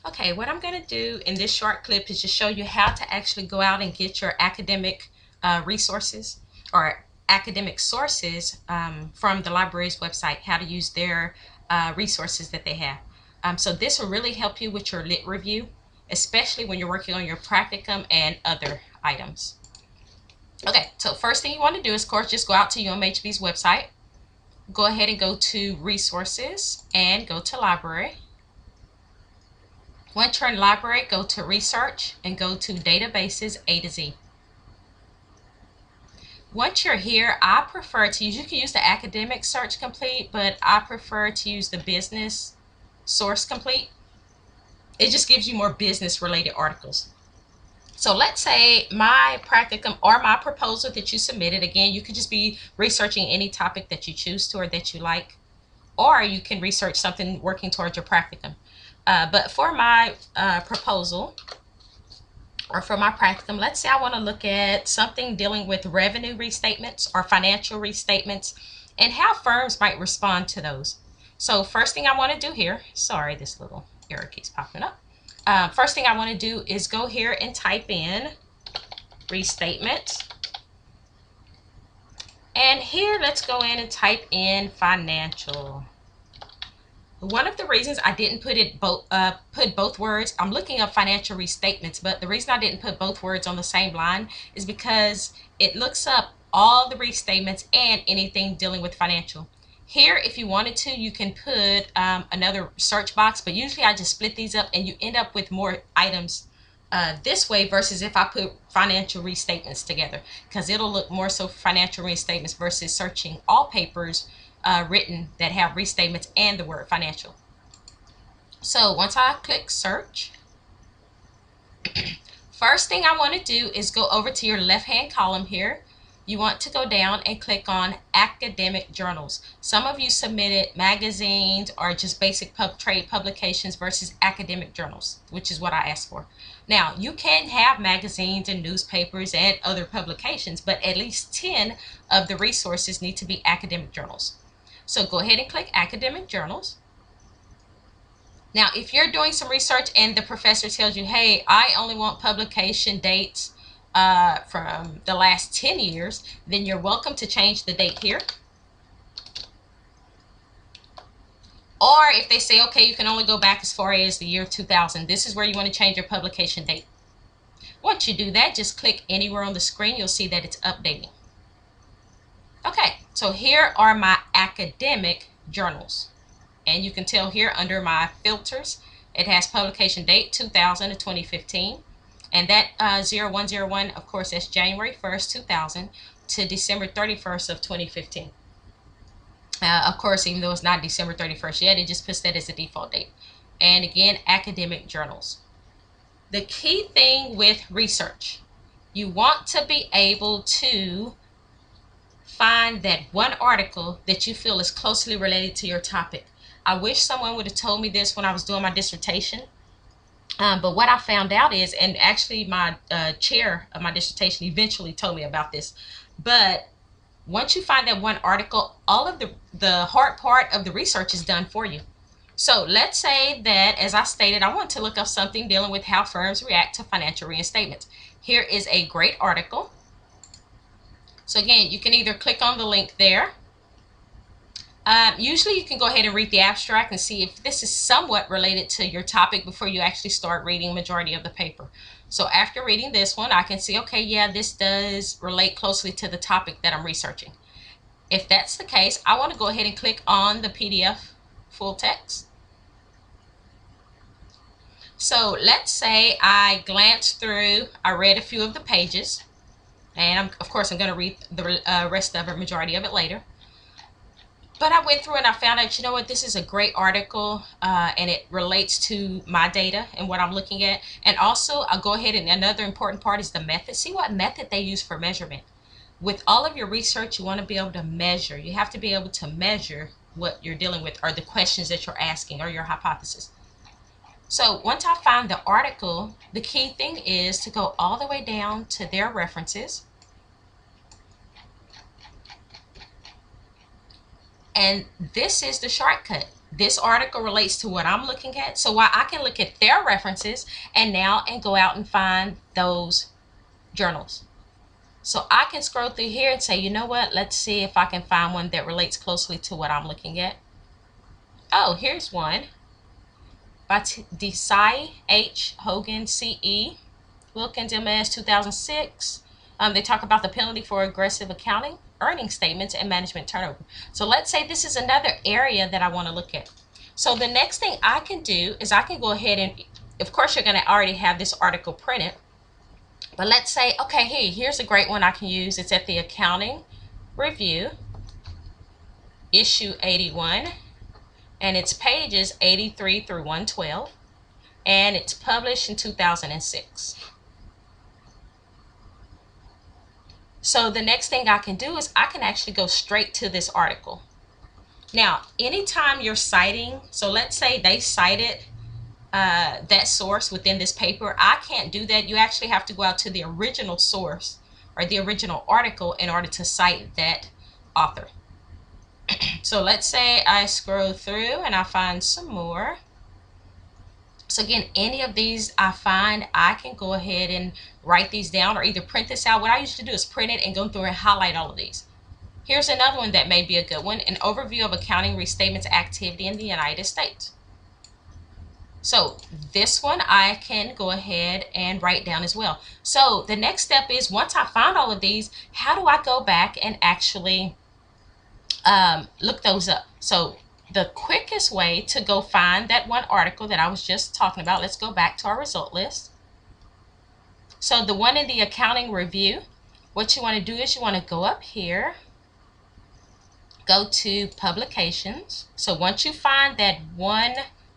Okay, what I'm going to do in this short clip is just show you how to actually go out and get your academic resources or academic sources from the library's website, how to use their resources that they have. So this will really help you with your lit review, especially when you're working on your practicum and other items. Okay, so first thing you want to do is, of course, just go out to UMHB's website. Go ahead and go to resources and go to library. Once you're in library, go to research and go to databases A to Z. Once you're here, I prefer to use, you can use the academic search complete, but I prefer to use the business source complete. It just gives you more business related articles. So let's say my practicum or my proposal that you submitted, again, you could just be researching any topic that you choose to or that you like, or you can research something working towards your practicum. But for my proposal, or for my practicum, let's say I want to look at something dealing with revenue restatements or financial restatements and how firms might respond to those. So first thing I want to do here, sorry, this little error keeps popping up. First thing I want to do is go here and type in restatement. And here, let's go in and type in financial. One of the reasons I didn't put both words, I'm looking up financial restatements, but the reason I didn't put both words on the same line is because it looks up all the restatements and anything dealing with financial. Here, if you wanted to, you can put another search box, but usually I just split these up and you end up with more items this way versus if I put financial restatements together, because it'll look more so financial restatements versus searching all papers written that have restatements and the word financial. So once I click search, first thing I want to do is go over to your left hand column here. You want to go down and click on academic journals. Some of you submitted magazines or just basic trade publications versus academic journals, which is what I asked for. Now, you can have magazines and newspapers and other publications, but at least 10 of the resources need to be academic journals. So go ahead and click academic journals. Now, if you're doing some research and the professor tells you, hey, I only want publication dates from the last 10 years, then you're welcome to change the date here. Or if they say, okay, you can only go back as far as the year 2000, this is where you want to change your publication date. Once you do that, just click anywhere on the screen. You'll see that it's updating. Okay, so here are my academic journals. And you can tell here under my filters, it has publication date 2000 to 2015. And that 0101, of course, that's January 1st, 2000 to December 31st of 2015. Of course, even though it's not December 31st yet, it just puts that as a default date. And again, academic journals. The key thing with research, you want to be able to find that one article that you feel is closely related to your topic. I wish someone would have told me this when I was doing my dissertation. But what I found out is, and actually my chair of my dissertation eventually told me about this, but once you find that one article, all of the hard part of the research is done for you. So let's say that, as I stated, I want to look up something dealing with how firms react to financial reinstatements. Here is a great article. So again, you can either click on the link there. Usually you can go ahead and read the abstract and see if this is somewhat related to your topic before you actually start reading majority of the paper. So after reading this one, I can see, okay, yeah, this does relate closely to the topic that I'm researching. If that's the case, I want to go ahead and click on the PDF full text. So let's say I glanced through, I read a few of the pages, and of course I'm going to read the rest of it, majority of it later. But I went through and I found out, you know what, this is a great article and it relates to my data and what I'm looking at. And also I'll go ahead, and another important part is the method. See what method they use for measurement. With all of your research, you want to be able to measure. You have to be able to measure what you're dealing with or the questions that you're asking or your hypothesis. So once I find the article, the key thing is to go all the way down to their references. And this is the shortcut. this article relates to what I'm looking at. So why I can look at their references and go out and find those journals. So I can scroll through here and say, you know what, let's see if I can find one that relates closely to what I'm looking at. Oh, here's one by Desai H. Hogan C.E. Wilkins M.S. 2006. They talk about the penalty for aggressive accounting, earning statements, and management turnover. So let's say this is another area that I want to look at. So the next thing I can do is I can go ahead and, of course, you're going to already have this article printed. But let's say, okay, hey, here's a great one I can use. It's at the Accounting Review, issue 81, and it's pages 83 through 112, and it's published in 2006. So the next thing I can do is I can actually go straight to this article. Now, anytime you're citing, so let's say they cited that source within this paper, I can't do that. You actually have to go out to the original source or the original article in order to cite that author. So let's say I scroll through and I find some more. So again, any of these I find, I can go ahead and write these down or either print this out. What I used to do is print it and go through and highlight all of these. Here's another one that may be a good one, an overview of accounting restatements activity in the United States. So this one I can go ahead and write down as well. So the next step is, once I find all of these, how do I go back and actually look those up? So the quickest way to go find that one article that I was just talking about, let's go back to our result list. So the one in the Accounting Review, what you want to do is you want to go up here, go to Publications. So once you find that one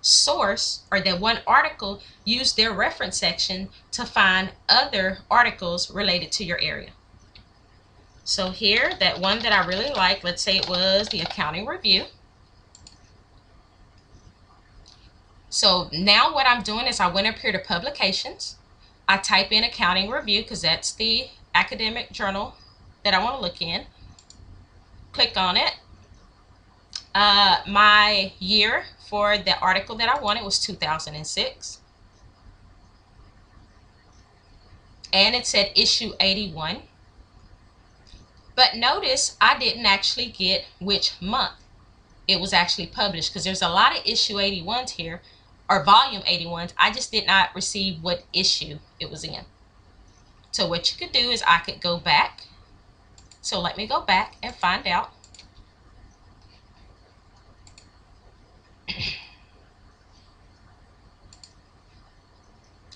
source or that one article, use their reference section to find other articles related to your area. So here, that one that I really like, let's say it was the Accounting Review. So now what I'm doing is I went up here to Publications. I type in Accounting Review because that's the academic journal that I want to look in. Click on it. My year for the article that I wanted was 2006. And it said issue 81. But notice I didn't actually get which month it was actually published, because there's a lot of issue 81s here, or volume 81s. I just did not receive what issue it was in. So what you could do is I could go back. So let me go back and find out.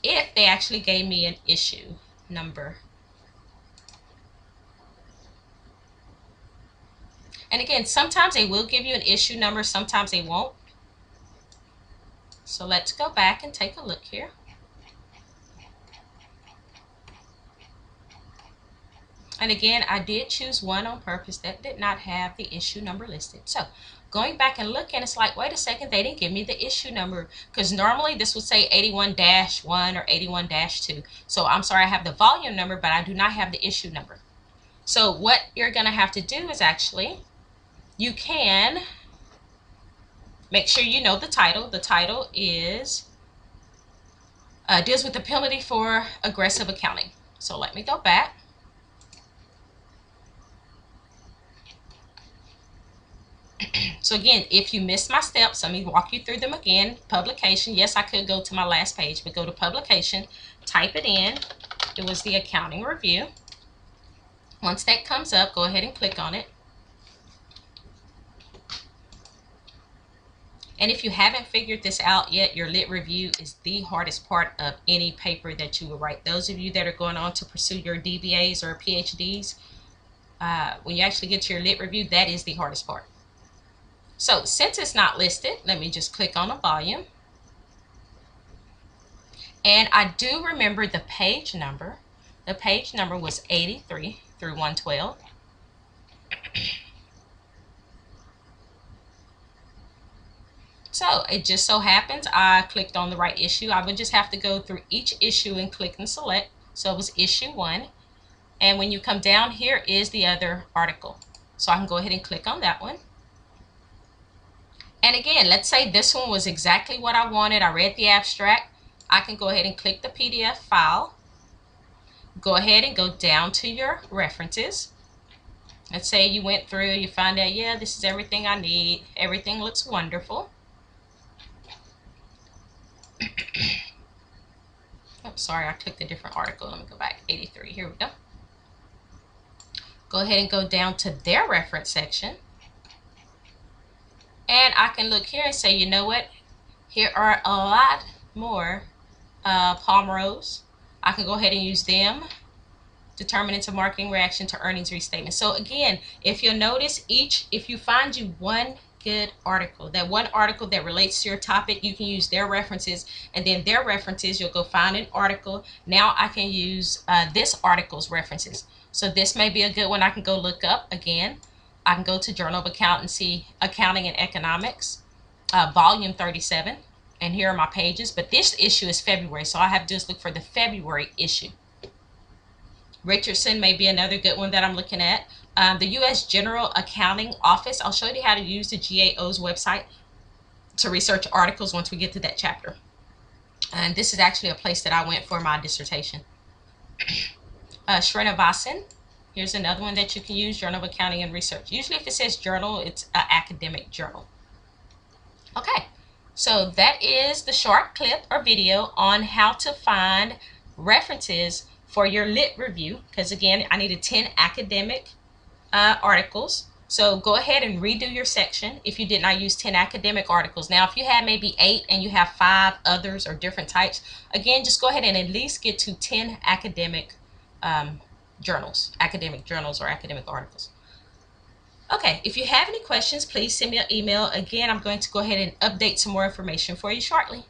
If they actually gave me an issue number. And again, sometimes they will give you an issue number, sometimes they won't. So let's go back and take a look here. And again, I did choose one on purpose that did not have the issue number listed. So going back and looking, it's like, wait a second, they didn't give me the issue number, because normally this would say 81-1 or 81-2. So I'm sorry, I have the volume number, but I do not have the issue number. So what you're going to have to do is actually, you can make sure you know the title. The title is deals with the penalty for aggressive accounting. So let me go back. So again, if you missed my steps, let me walk you through them again. Publication, yes, I could go to my last page, but go to Publication, type it in. It was the Accounting Review. Once that comes up, go ahead and click on it. And if you haven't figured this out yet, your lit review is the hardest part of any paper that you will write. Those of you that are going on to pursue your DBAs or PhDs, when you actually get to your lit review, that is the hardest part. So since it's not listed, let me just click on a volume. And I do remember the page number. The page number was 83 through 112. So it just so happens I clicked on the right issue. I would just have to go through each issue and click and select. So it was issue 1. And when you come down, here is the other article. So I can go ahead and click on that one. And again, let's say this one was exactly what I wanted. I read the abstract. I can go ahead and click the PDF file. Go ahead and go down to your references. Let's say you went through, you find out, yeah, this is everything I need. Everything looks wonderful. Oh, sorry, I clicked a different article. Let me go back. 83. Here we go. Go ahead and go down to their reference section. And I can look here and say, you know what? Here are a lot more Palm-Rose. I can go ahead and use them. Determinants of marketing reaction to earnings restatement. So again, if you'll notice, if you find you one good article, that one article that relates to your topic, you can use their references, and then their references, you'll go find an article. Now I can use this article's references. So this may be a good one I can go look up. Again, I can go to Journal of Accountancy, Accounting and Economics, volume 37, and here are my pages. But this issue is February, so I have to just look for the February issue. Richardson may be another good one that I'm looking at. The U.S. General Accounting Office. I'll show you how to use the GAO's website to research articles once we get to that chapter. And this is actually a place that I went for my dissertation. Srinivasan. Here's another one that you can use, Journal of Accounting and Research. Usually if it says journal, it's an academic journal. Okay, so that is the short clip or video on how to find references for your lit review, because again, I needed 10 academic articles. So go ahead and redo your section if you did not use 10 academic articles. Now, if you had maybe 8 and you have 5 others or different types, again, just go ahead and at least get to 10 academic journals or academic articles. Okay, if you have any questions, please send me an email. Again, I'm going to go ahead and update some more information for you shortly.